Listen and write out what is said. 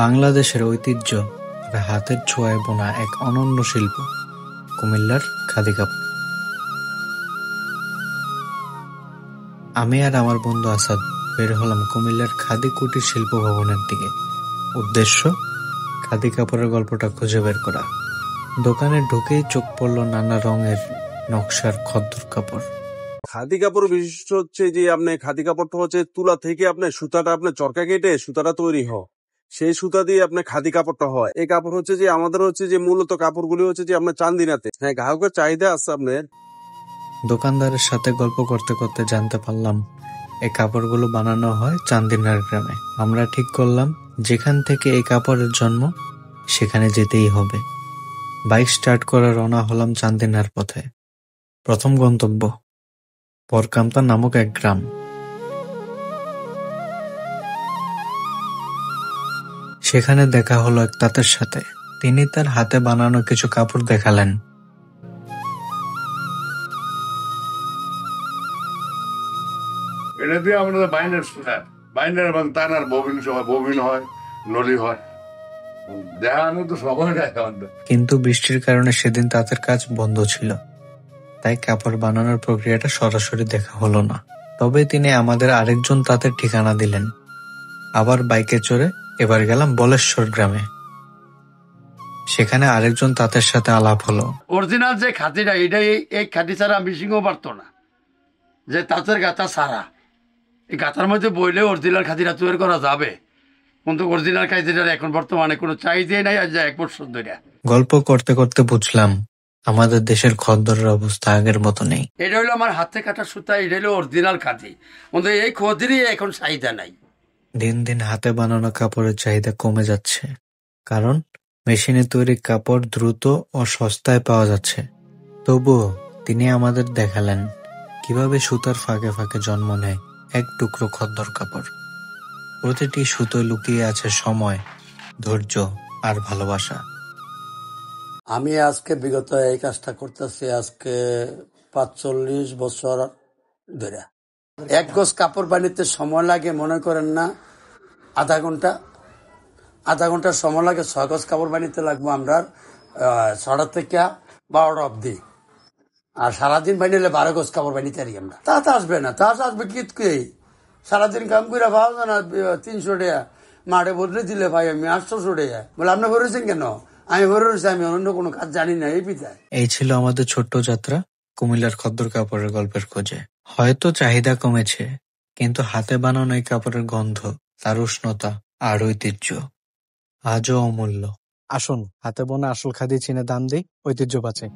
বাংলাদেশের ঐতিহ্য আর হাতের ছোঁয়ায় বোনা এক অনন্য শিল্প কুমিল্লার খাদি কাপড়। আমি আর আমার বন্ধু আসাদ বের হলাম কুমিল্লার খাদি কুটির শিল্প ভবনের দিকে। উদ্দেশ্য খাদি কাপড়ের গল্পটা খুঁজে বের করা। দোকানে ঢুকেই চোখ পড়ল নানা রঙের নকশার খদ্দর কাপড়। খাদি কাপড় বিশিষ্ট হচ্ছে যে আপনার খাদি কাপড়টা হচ্ছে তুলা থেকে আপনার সুতাটা আপনার চরকা কেটে সুতাটা তৈরি হয়, সেই সুতা দিয়ে আপনার খাদি কাপড়টা হয়। এই কাপড় হচ্ছে যে আমাদের হচ্ছে যে মূলত কাপড়গুলি হচ্ছে যে আপনার চান্দিনাতে। হ্যাঁ, গ্রাহকের চাহিদা আছে আপনার। দোকানদারের সাথে গল্প করতে করতে জানতে পারলাম এই কাপড়গুলো বানানো হয় চান্দিনার গ্রামে। আমরা ঠিক করলাম যেখান থেকে এই কাপড়ের জন্ম সেখানে যেতেই হবে। বাইক স্টার্ট করে রওনা হলাম চান্দিনার পথে। প্রথম গন্তব্য পরকামতা নামক এক গ্রাম। সেখানে দেখা হলো এক তাঁতের সাথে। তিনি তার হাতে বানানো কিছু কাপড় দেখালেন। এটা দিয়ে আমাদের বাইন্ডার এবং টানার ববিন সময় ববিন হয়, নলি হয়, দেখানো তো সময় নাই আমাদের। কিন্তু বৃষ্টির কারণে সেদিন তাঁতের কাজ বন্ধ ছিল, তাই কাপড় বানানোর প্রক্রিয়াটা সরাসরি দেখা হলো না। তবে তিনি আমাদের আরেকজন তাঁতের ঠিকানা দিলেন। আবার বাইকে চড়ে এবার গেলাম বলেশ্বর গ্রামে। সেখানে আরেকজন তাঁতের সাথে আলাপ হলো। অরিজিনাল যে খাতিটা এটাই, এই খাতি ছাড়া মিশিংও পারতো না। যে তাঁতের গাঁথা ছাড়া এই গাঁথার মধ্যে বইলে অরিজিনাল খাতিটা তৈরি করা যাবে, কিন্তু অরিজিনাল খাতিটার এখন বর্তমানে কোনো চাহিদাই নাই। আজ 1 বছর ধরে গল্প করতে করতে বুঝলাম আমাদের দেশের খদ্দরের অবস্থা আগের মতো নেই। এটা হলো আমার হাতে কাটা সুতা, এটা হলো অরিজিনাল খাতি, কিন্তু এই খদিরই এখন চাহিদা নাই। দিন দিন হাতে বানানো কাপড়ের চাহিদা কমে যাচ্ছে, কারণ মেশিনে তৈরি কাপড় দ্রুত ও সস্তায় পাওয়া যাচ্ছে। তবুও তিনি আমাদের দেখালেন কিভাবে সুতার ফাঁকে ফাঁকে জন্ম নেয় এক টুকরো খদ্দর কাপড়। প্রতিটি সুতোয় লুকিয়ে আছে সময়, ধৈর্য আর ভালোবাসা। আমি আজকে বিগত এই কাজটা করতেছি আজকে 45 বছর ধরে। 1 গজ কাপড় বানাতে সময় লাগে মনে করেন না আধা ঘন্টা সময় লাগে। 6 গজ কাপড় বানাতে লাগবো আমরা 6টা থেকে 12টা অব্দি। আর সারাদিন বানিলে 12 গজ কাপড় বানিতে পারি আমরা। তাতে আসবে না, তাতে আসবে কি সারাদিন কাম করে পাওয়া যায় না। 300 টাকা মাঠে বদলে দিলে ভাই আমি 800 টাকা। বলে আপনি ভরেছেন কেন? আমি ভরেছি, আমি অন্য কোনো কাজ জানি না। এই পিতায় এই ছিল আমাদের ছোট্ট যাত্রা কুমিল্লার খদ্দর কাপড়ের গল্পের খোঁজে। হয়তো চাহিদা কমেছে, কিন্তু হাতে বানানো এই কাপড়ের গন্ধ, তার উষ্ণতা আর ঐতিহ্য আজও অমূল্য। আসুন হাতে বোনা আসল খাদি চিনে দাম দিই, ঐতিহ্য বাঁচে।